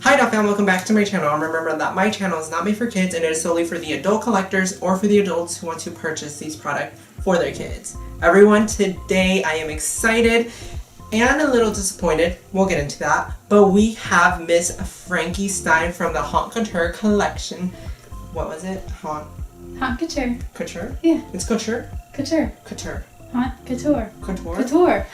Hi fam, welcome back to my channel. Remember that my channel is not made for kids and it is solely for the adult collectors or for the adults who want to purchase these products for their kids. Everyone, today I am excited and a little disappointed. We'll get into that. But we have Miss Frankie Stein from the Haute Couture collection. What was it? Haute Couture. Couture? Yeah. It's Couture? Couture. Couture. Haute Couture. Couture? Couture.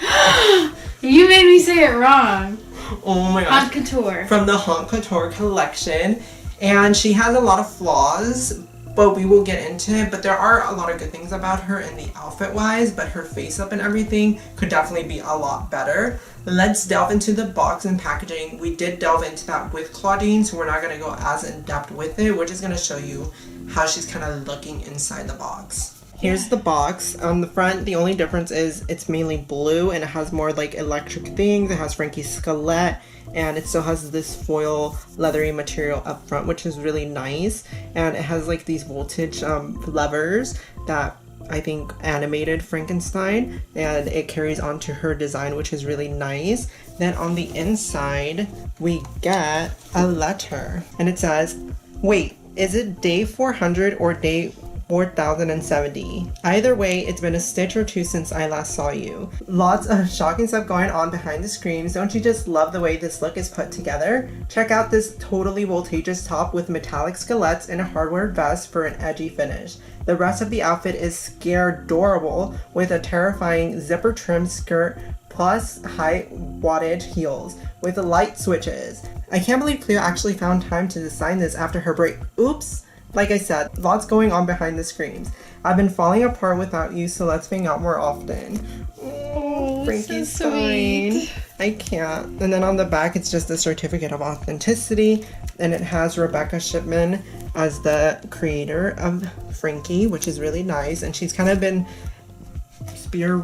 You made me say it wrong. Oh my gosh. Haute Couture. From the Haute Couture collection. And she has a lot of flaws, but we will get into it. But there are a lot of good things about her in the outfit wise, but her face up and everything could definitely be a lot better. Let's delve into the box and packaging. We did delve into that with Claudine, so we're not going to go as in depth with it. We're just going to show you how she's kind of looking inside the box. Here's the box. On the front, the only difference is it's mainly blue and it has more like electric things. It has Frankie's skeleton and it still has this foil leathery material up front, which is really nice. And it has like these voltage levers that I think animated Frankenstein, and it carries on to her design, which is really nice. Then on the inside, we get a letter and it says, wait, is it day 400 or day 4070? Either way, it's been a stitch or two since I last saw you. Lots of shocking stuff going on behind the screens. Don't you just love the way this look is put together? Check out this totally voltageous top with metallic skeletons and a hardware vest for an edgy finish. The rest of the outfit is scare-dorable with a terrifying zipper trim skirt plus high wattage heels with light switches. I can't believe Cleo actually found time to design this after her break. Oops! Like I said, lots going on behind the screens. I've been falling apart without you, so let's hang out more often. Oh, Frankie Stein. I can't. And then on the back, it's just a certificate of authenticity, and it has Rebecca Shipman as the creator of Frankie, which is really nice. And she's kind of been spear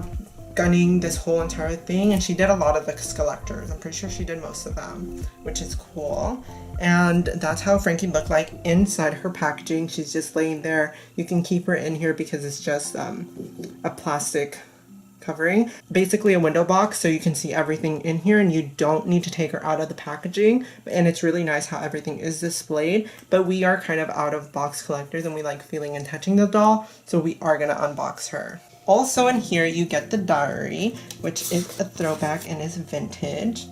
gunning this whole entire thing, and she did a lot of the collectors. I'm pretty sure she did most of them, which is cool. And that's how Frankie looked like inside her packaging. She's just laying there. You can keep her in here because it's just a plastic covering, basically a window box, so you can see everything in here and you don't need to take her out of the packaging. And it's really nice how everything is displayed, but we are kind of out of box collectors and we like feeling and touching the doll, so we are gonna unbox her. Also in here you get the diary, which is a throwback and is vintage.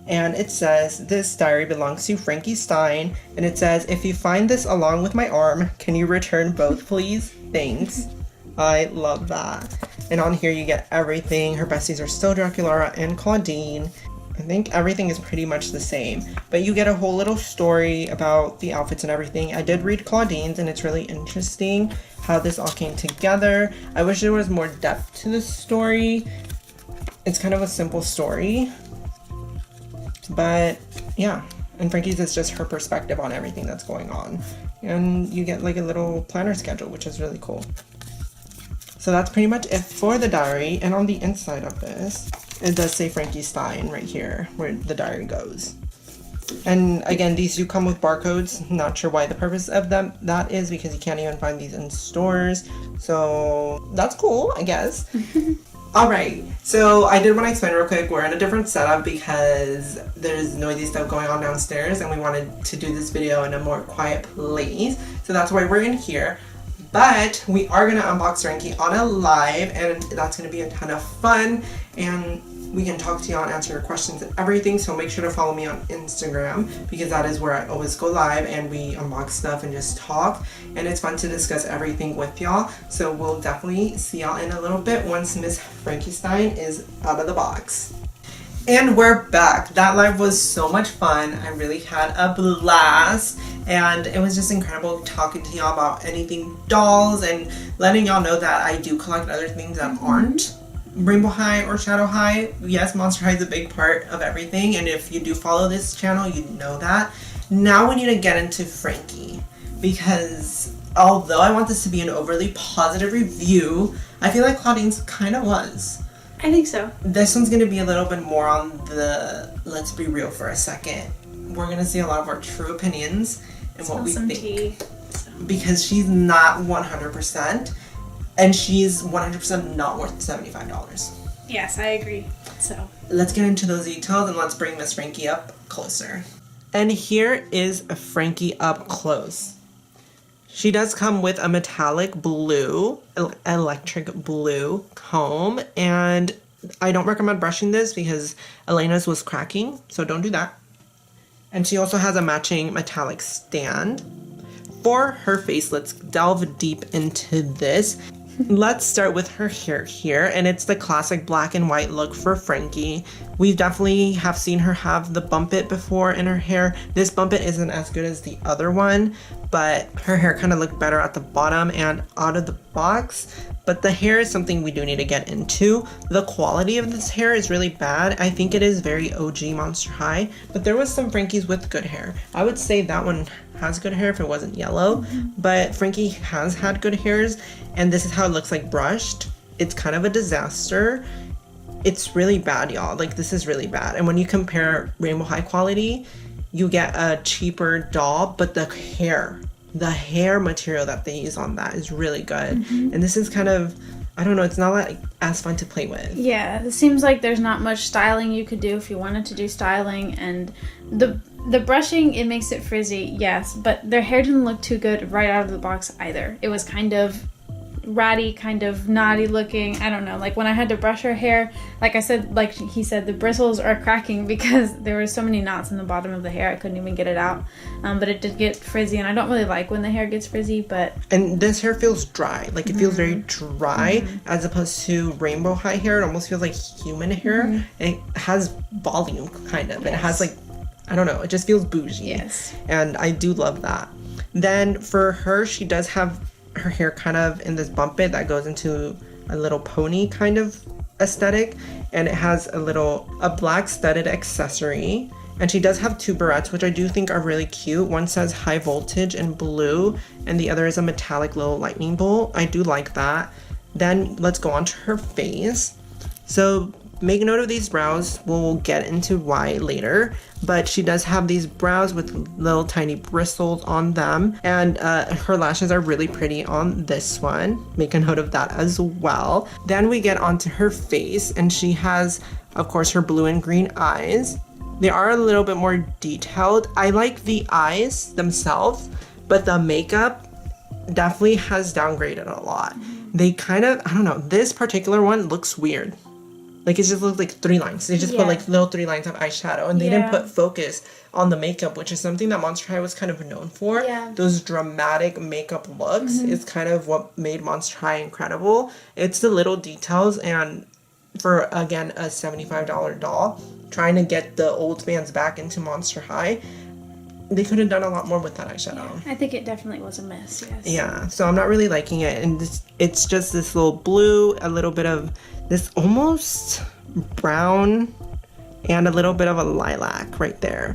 And it says, this diary belongs to Frankie Stein. And it says, if you find this along with my arm, can you return both please? Thanks. I love that. And on here you get everything. Her besties are still Dracula and Claudine. I think everything is pretty much the same. But you get a whole little story about the outfits and everything. I did read Claudine's and it's really interesting how this all came together. I wish there was more depth to this story. It's kind of a simple story. But yeah, and Frankie's is just her perspective on everything that's going on. And you get like a little planner schedule, which is really cool. So that's pretty much it for the diary. And on the inside of this, it does say Frankie Stein right here, where the diary goes. And again, these do come with barcodes. Not sure why the purpose of them that is, because you can't even find these in stores. So that's cool, I guess. Alright, so I did want to explain real quick. We're in a different setup because there's noisy stuff going on downstairs and we wanted to do this video in a more quiet place. So that's why we're in here. But we are going to unbox Frankie on a live, and that's going to be a ton of fun. And we can talk to y'all and answer your questions and everything. So make sure to follow me on Instagram because that is where I always go live and we unbox stuff and just talk. And it's fun to discuss everything with y'all. So we'll definitely see y'all in a little bit once Miss Frankie Stein is out of the box. And we're back. That live was so much fun. I really had a blast. And it was just incredible talking to y'all about anything dolls and letting y'all know that I do collect other things that aren't Rainbow High or Shadow High. Yes, Monster High is a big part of everything, and if you do follow this channel, you know that. Now we need to get into Frankie, because although I want this to be an overly positive review, I feel like Claudine's kind of was. I think so. This one's going to be a little bit more on the, let's be real for a second. We're going to see a lot of our true opinions and what we think. Because she's not 100%. And she's 100% not worth $75. Yes, I agree. So let's get into those details and let's bring Miss Frankie up closer. And here is a Frankie up close. She does come with a metallic blue, electric blue comb, and I don't recommend brushing this because Elena's was cracking, so don't do that. And she also has a matching metallic stand. For her face, let's delve deep into this. Let's start with her hair here, and it's the classic black and white look for Frankie. We definitely have seen her have the bump it before in her hair. This bump it isn't as good as the other one, but her hair kind of looked better at the bottom and out of the box. But the hair is something we do need to get into. The quality of this hair is really bad. I think it is very OG Monster High, but there was some Frankies with good hair. I would say that one has good hair if it wasn't yellow, but Frankie has had good hairs, and this is how it looks like brushed. It's kind of a disaster. It's really bad, y'all. Like, this is really bad. And when you compare Rainbow High quality, you get a cheaper doll, but the hair material that they use on that is really good. And this is kind of, I don't know, it's not like as fun to play with. Yeah, it seems like there's not much styling you could do if you wanted to do styling, and the brushing, it makes it frizzy, yes, but their hair didn't look too good right out of the box either. It was kind of ratty, kind of naughty looking. I don't know, like when I had to brush her hair, like I said, like he said, the bristles are cracking because there were so many knots in the bottom of the hair I couldn't even get it out. But it did get frizzy, and I don't really like when the hair gets frizzy. But and this hair feels dry, like it feels very dry, as opposed to Rainbow High hair. It almost feels like human hair. It has volume, kind of. It has, like, I don't know, it just feels bougie. Yes. And I do love that. Then for her, she does have her hair kind of in this bump it that goes into a little pony kind of aesthetic, and it has a black studded accessory, and she does have two barrettes, which I do think are really cute. One says high voltage in blue, and the other is a metallic little lightning bolt. I do like that. Then let's go on to her face. So make note of these brows. We'll get into why later, but she does have these brows with little tiny bristles on them, and her lashes are really pretty on this one. Make a note of that as well. Then we get onto her face, and she has, of course, her blue and green eyes. They are a little bit more detailed. I like the eyes themselves, but the makeup definitely has downgraded a lot. They kind of, I don't know, this particular one looks weird. Like, it just looks like 3 lines. They just put, like, little 3 lines of eyeshadow. And they didn't put focus on the makeup, which is something that Monster High was kind of known for. Yeah. Those dramatic makeup looks is kind of what made Monster High incredible. It's the little details. And for, again, a $75 doll, trying to get the old fans back into Monster High, they could have done a lot more with that eyeshadow. Yeah, I think it definitely was a miss, yes. Yeah, so I'm not really liking it. And it's just this little blue, a little bit of this almost brown, and a little bit of a lilac right there.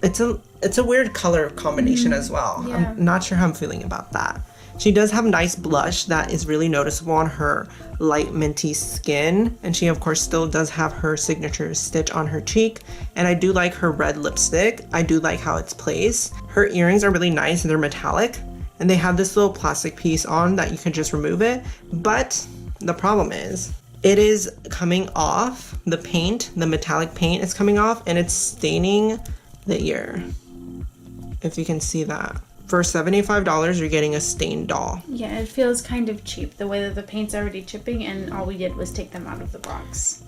It's a weird color combination as well. Yeah. I'm not sure how I'm feeling about that. She does have nice blush that is really noticeable on her light minty skin, and she of course still does have her signature stitch on her cheek, and I do like her red lipstick. I do like how it's placed. Her earrings are really nice, and they're metallic, and they have this little plastic piece on that you can just remove it, but the problem is it is coming off. The paint, the metallic paint is coming off, and it's staining the ear, if you can see that. For $75, you're getting a stained doll. Yeah, it feels kind of cheap, the way that the paint's already chipping, and all we did was take them out of the box.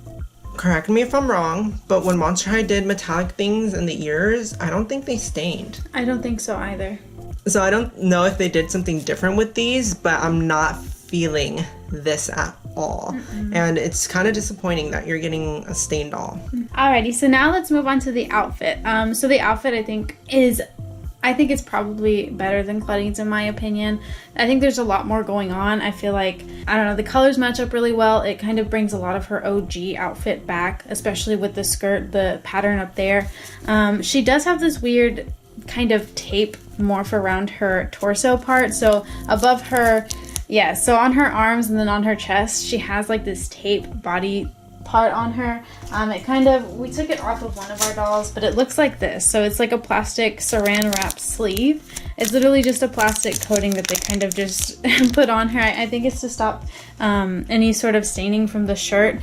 Correct me if I'm wrong, but when Monster High did metallic things in the ears, I don't think they stained. I don't think so either. So I don't know if they did something different with these, but I'm not feeling this at all. And it's kind of disappointing that you're getting a stained doll. Alrighty, so now let's move on to the outfit. So the outfit, I think it's probably better than Claudine's in my opinion. I think there's a lot more going on. I feel like, I don't know, the colors match up really well. It kind of brings a lot of her OG outfit back, especially with the skirt, the pattern up there. She does have this weird kind of tape morph around her torso part. So above her, so on her arms and then on her chest, she has like this tape body part on her. We took it off of one of our dolls, but it looks like this. So it's like a plastic saran wrap sleeve. It's literally just a plastic coating that they kind of just put on her. I think it's to stop any sort of staining from the shirt,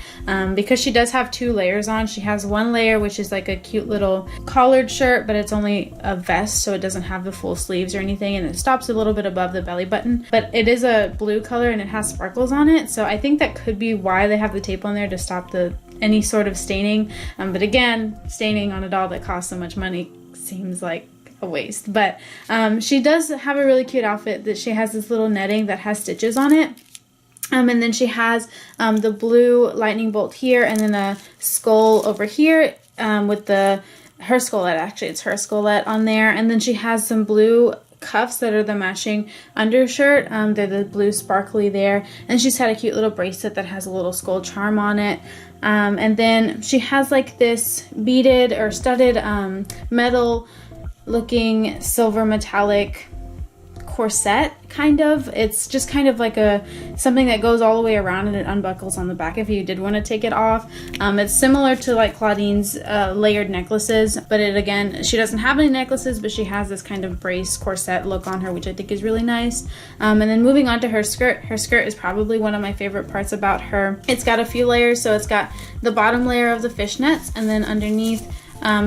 because she does have 2 layers on. She has one layer, which is like a cute little collared shirt, but it's only a vest, so it doesn't have the full sleeves or anything, and it stops a little bit above the belly button. But it is a blue color and it has sparkles on it, so I think that could be why they have the tape on there, to stop any sort of staining. But again, staining on a doll that costs so much money seems like a waste. But she does have a really cute outfit that she has this little netting that has stitches on it. And then she has the blue lightning bolt here, and then a skull over here with her skullette. Actually, it's her skullette on there. And then she has some blue cuffs that are the matching undershirt. They're the blue sparkly there. And she's had a cute little bracelet that has a little skull charm on it. And then she has like this beaded or studded metal looking silver metallic corset, kind of. It's just kind of like something that goes all the way around, and it unbuckles on the back if you did want to take it off. It's similar to like Claudine's layered necklaces, but again, she doesn't have any necklaces, but she has this kind of brace corset look on her, which I think is really nice. And then moving on to her skirt. Her skirt is probably one of my favorite parts about her. It's got a few layers, so it's got the bottom layer of the fishnets, and then underneath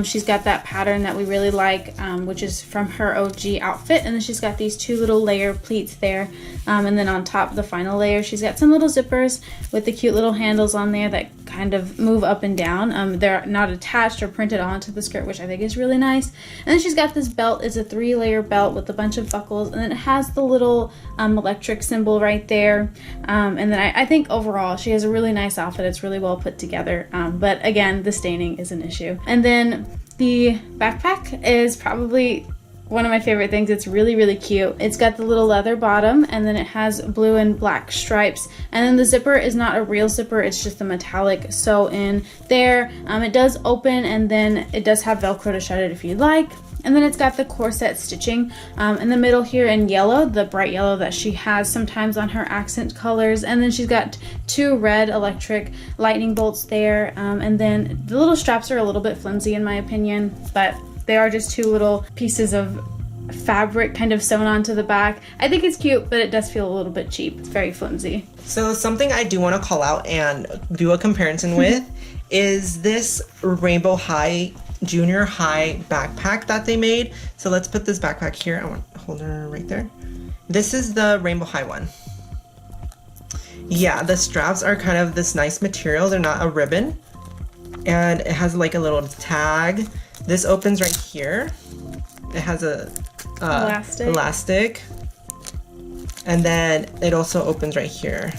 she's got that pattern that we really like, which is from her OG outfit, and then she's got these 2 little layer pleats there, and then on top, the final layer, she's got some little zippers with the cute little handles on there that kind of move up and down. They're not attached or printed onto the skirt, which I think is really nice. And then she's got this belt. It's a 3-layer belt with a bunch of buckles, and then it has the little electric symbol right there. And then I think overall she has a really nice outfit. It's really well put together, but again, the staining is an issue. And then the backpack is probably one of my favorite things. It's really, really cute. It's got the little leather bottom, and then it has blue and black stripes. And then the zipper is not a real zipper, it's just a metallic sew in there. It does open, and then it does have Velcro to shut it if you'd like. And then it's got the corset stitching in the middle here in yellow, the bright yellow that she has sometimes on her accent colors. And then she's got 2 red electric lightning bolts there. And then the little straps are a little bit flimsy in my opinion, but they are just 2 little pieces of fabric kind of sewn onto the back. I think it's cute, but it does feel a little bit cheap. It's very flimsy. So something I do want to call out and do a comparison with is this Rainbow High junior high backpack that they made. So let's put this backpack here. I want to hold her right there. This is the Rainbow High one. Yeah, the straps are kind of this nice material. They're not a ribbon. And it has like a little tag. This opens right here. It has a elastic. And then it also opens right here.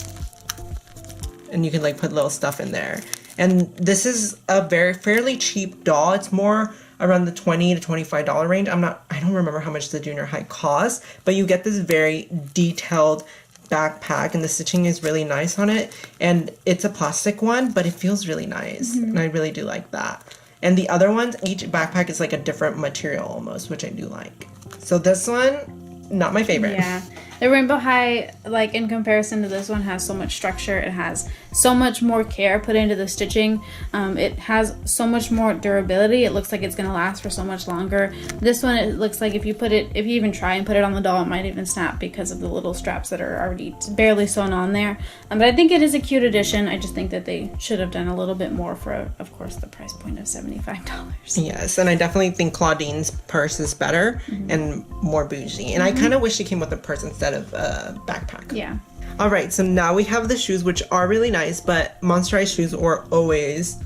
And you can like put little stuff in there. And this is a fairly cheap doll. It's more around the $20 to $25 range. I don't remember how much the junior high costs, but you get this very detailed backpack, and the stitching is really nice on it. And it's a plastic one, but it feels really nice. And I really do like that. And the other ones, each backpack is like a different material almost, which I do like. So this one, not my favorite. Yeah. The Rainbow High, like in comparison to this one, has so much structure. It has so much more care put into the stitching. It has so much more durability. It looks like it's going to last for so much longer. This one, it looks like if you even try and put it on the doll, it might even snap because of the little straps that are already barely sewn on there. But I think it is a cute addition. I just think that they should have done a little bit more for, of course, the price point of $75. Yes, and I definitely think Claudine's purse is better and more bougie. And I kind of wish she came with a purse instead of a backpack. Yeah. All right, so now we have the shoes, which are really nice, but Monster High shoes were always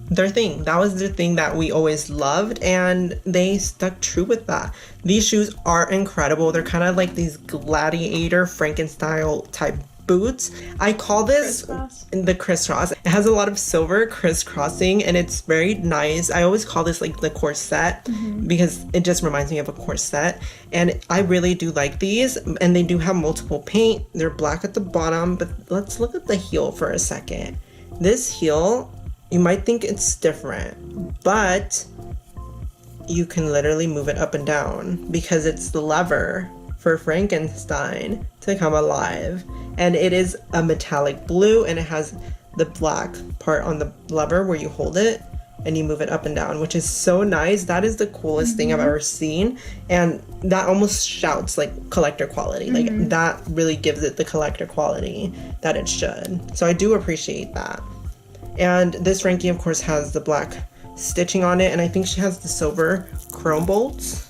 their thing. That was their thing that we always loved, and they stuck true with that. These shoes are incredible. They're kind of like these gladiator Frankenstein type boots. I call this the crisscross. It has a lot of silver crisscrossing, and it's very nice. I always call this like the corset because it just reminds me of a corset, and I really do like these. And they do have multiple paint. They're black at the bottom, but let's look at the heel for a second. This heel, you might think it's different, but you can literally move it up and down because it's the lever for Frankenstein to come alive. And it is a metallic blue, and it has the black part on the lever where you hold it and you move it up and down, which is so nice. That is the coolest thing I've ever seen. And that almost shouts like collector quality. Like that really gives it the collector quality that it should. So I do appreciate that. And this Frankie, of course, has the black stitching on it. And I think she has the silver chrome bolts.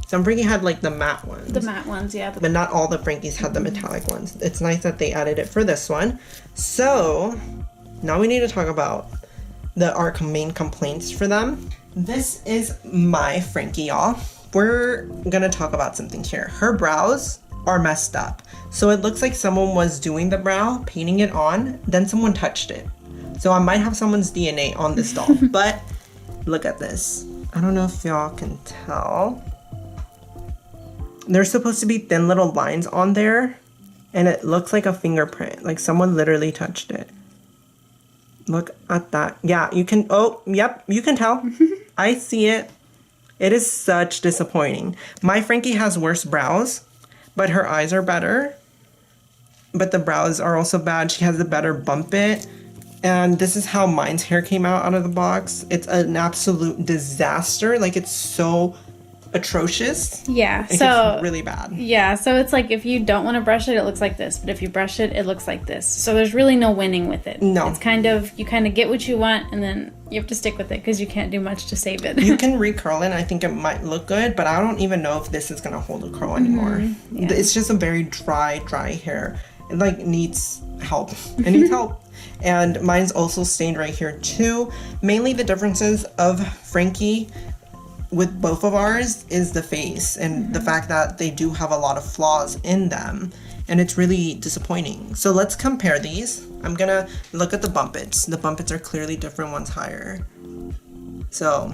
Some Frankie had like the matte ones. The matte ones, yeah. But not all the Frankies had the metallic ones. It's nice that they added it for this one. So now we need to talk about our main complaints for them. This is my Frankie, y'all. We're gonna talk about something here. Her brows are messed up. So it looks like someone was doing the brow, painting it on, then someone touched it. So I might have someone's DNA on this doll. But look at this. I don't know if y'all can tell. There's supposed to be thin little lines on there, and it looks like a fingerprint. Like someone literally touched it. Look at that. Yeah, you can, oh, yep, you can tell. I see it. It is such disappointing. My Frankie has worse brows, but her eyes are better. But the brows are also bad. She has a better bump it. And this is how mine's hair came out of the box. It's an absolute disaster. Like, it's so atrocious. Yeah, It's really bad. Yeah, so it's like if you don't want to brush it, it looks like this. But if you brush it, it looks like this. So there's really no winning with it. No. It's kind of, you kind of get what you want, and then you have to stick with it because you can't do much to save it. You can recurl it, and I think it might look good, but I don't even know if this is going to hold a curl anymore. Yeah. It's just a very dry hair. It, like, needs help. It needs help. And mine's also stained right here, too. Mainly the differences of Frankie with both of ours is the face and the fact that they do have a lot of flaws in them, and it's really disappointing. So let's compare these. I'm gonna look at the bumpets. The bumpets are clearly different, one's higher. So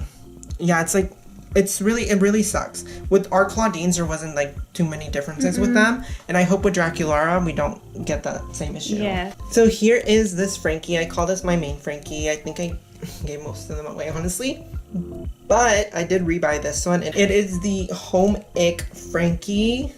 yeah, it's like, it really sucks. With our Claudines, there wasn't like too many differences with them, and I hope with Draculaura we don't get that same issue. Yeah. So here is this Frankie. I call this my main Frankie. I think I gave most of them away, honestly. But I did rebuy this one. It is the Home Ick Frankie.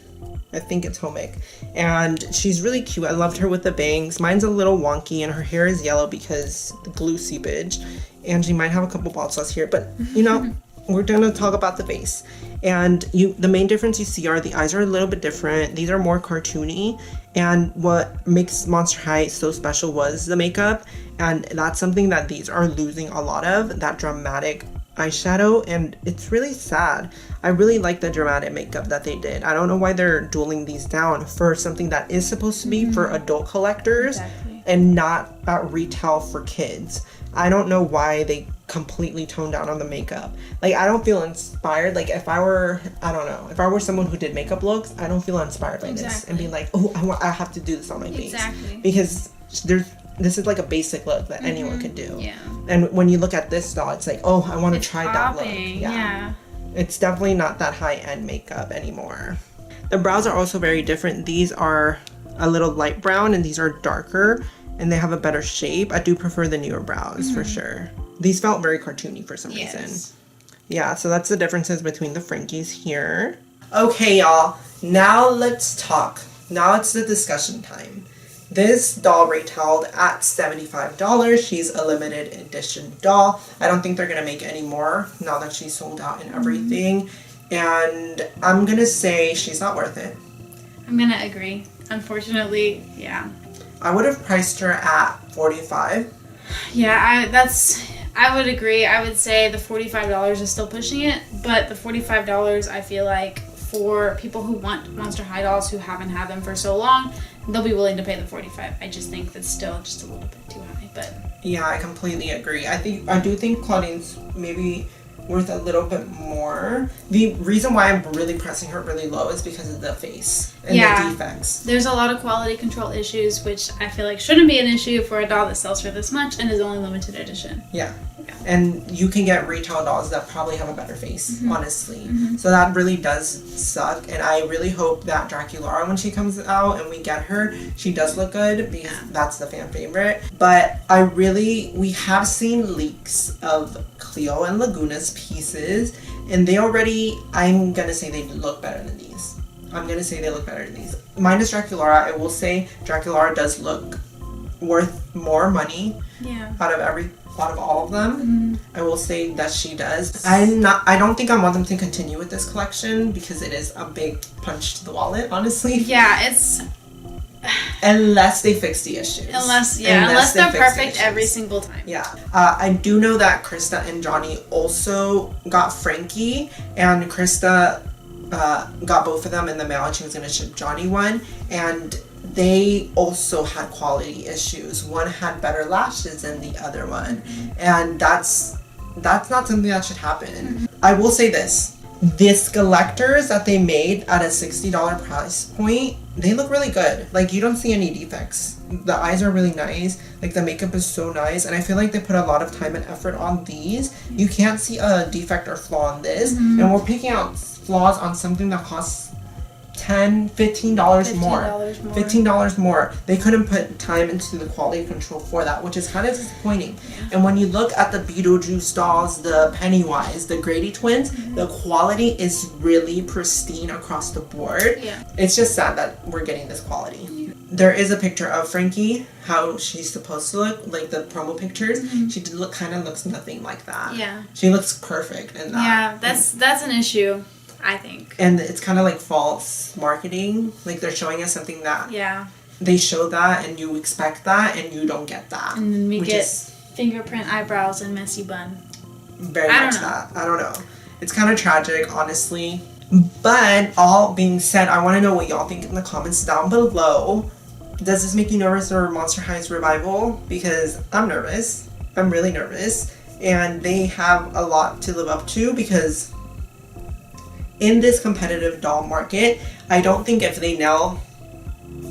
I think it's Home Ick. And she's really cute. I loved her with the bangs. Mine's a little wonky, and her hair is yellow because the glue seepage. And she might have a couple bald spots here. But, you know, we're going to talk about the face. And the main difference you see are the eyes are a little bit different. These are more cartoony. And what makes Monster High so special was the makeup. And that's something that these are losing a lot of, that dramatic eyeshadow, and it's really sad. I really like the dramatic makeup that they did. I don't know why they're dueling these down for something that is supposed to be for adult collectors and not at retail for kids. I don't know why they completely toned down on the makeup. Like, I don't feel inspired. Like, if I were someone who did makeup looks, I don't feel inspired by this and be like, oh, I have to do this on my face. Because this is like a basic look that anyone could do. Yeah. And when you look at this doll, it's like, oh, I want to try that look. Yeah. It's definitely not that high-end makeup anymore. The brows are also very different. These are a little light brown, and these are darker, and they have a better shape. I do prefer the newer brows, for sure. These felt very cartoony for some reason. Yeah, so that's the differences between the Frankies here. Okay, y'all. Now let's talk. Now it's the discussion time. This doll retailed at $75. She's a limited edition doll. I don't think they're going to make any more now that she's sold out and everything. And I'm going to say she's not worth it. I'm going to agree. Unfortunately, yeah. I would have priced her at $45. Yeah, I would agree. I would say the $45 is still pushing it, but the $45 I feel like for people who want Monster High dolls who haven't had them for so long, they'll be willing to pay the $45. I just think that's still just a little bit too high, but yeah, I completely agree. I do think Claudine's maybe worth a little bit more. The reason why I'm really pressing her really low is because of the face and the defects. There's a lot of quality control issues, which I feel like shouldn't be an issue for a doll that sells for this much and is only limited edition. Yeah. And you can get retail dolls that probably have a better face, honestly. So that really does suck. And I really hope that Draculaura, when she comes out and we get her, she does look good because that's the fan favorite. But we have seen leaks of Cleo and Laguna's pieces, and I'm going to say they look better than these. Mine is Draculaura. I will say Draculaura does look worth more money Yeah. out of all of them. I will say that she does. I don't think I want them to continue with this collection because it is a big punch to the wallet, honestly. Yeah, it's Unless they fix the issues. unless they're perfect every single time. Yeah. I do know that Krista and Johnny also got Frankie, and Krista got both of them in the mail, and she was going to ship Johnny one, and they also had quality issues. One had better lashes than the other one, and that's not something that should happen. I will say this. The selectors that they made at a $60 price point, they look really good. Like, you don't see any defects. The eyes are really nice. Like, the makeup is so nice. And I feel like they put a lot of time and effort on these. You can't see a defect or flaw on this. And we're picking out flaws on something that costs $10, $15 more. $15 more. They couldn't put time into the quality control for that, which is kind of disappointing. And when you look at the Beetlejuice dolls, the Pennywise, the Grady twins, the quality is really pristine across the board. Yeah. It's just sad that we're getting this quality. There is a picture of Frankie, how she's supposed to look, like the promo pictures. She kind of looks nothing like that. Yeah. She looks perfect in that. Yeah, that's an issue, I think. And it's kind of like false marketing. Like, they're showing us something that they show that and you expect that and you don't get that. And then we get fingerprint eyebrows and messy bun. Very much that. I don't know. It's kind of tragic, honestly. But all being said, I want to know what y'all think in the comments down below. Does this make you nervous for Monster High's revival? Because I'm nervous. I'm really nervous. And they have a lot to live up to because in this competitive doll market, I don't think if they nail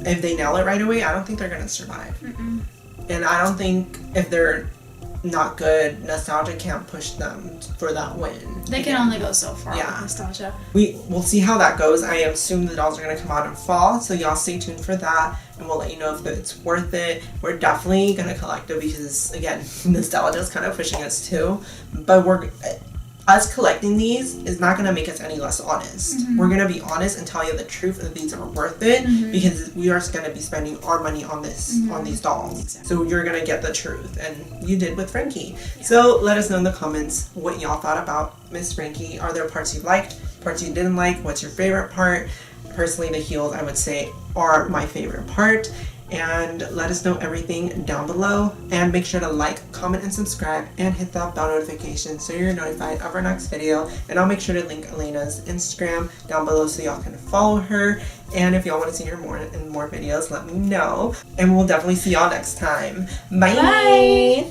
it right away, I don't think they're gonna survive. And I don't think if they're not good, nostalgia can't push them for that win. They can only go so far with nostalgia. We'll see how that goes. I assume the dolls are gonna come out in fall, so y'all stay tuned for that, and we'll let you know if it's worth it. We're definitely gonna collect it because, again, nostalgia is kind of pushing us too. But us collecting these is not going to make us any less honest. We're going to be honest and tell you the truth that these are worth it because we are going to be spending our money on this, on these dolls. Exactly. So you're going to get the truth, and you did with Frankie. So let us know in the comments what y'all thought about Miss Frankie. Are there parts you liked, parts you didn't like? What's your favorite part? Personally, the heels, I would say, are my favorite part. And let us know everything down below, and make sure to like, comment, and subscribe, and hit that bell notification so you're notified of our next video. And I'll make sure to link Elena's Instagram down below so y'all can follow her. And if y'all want to see her more in more videos, let me know, and we'll definitely see y'all next time. Bye.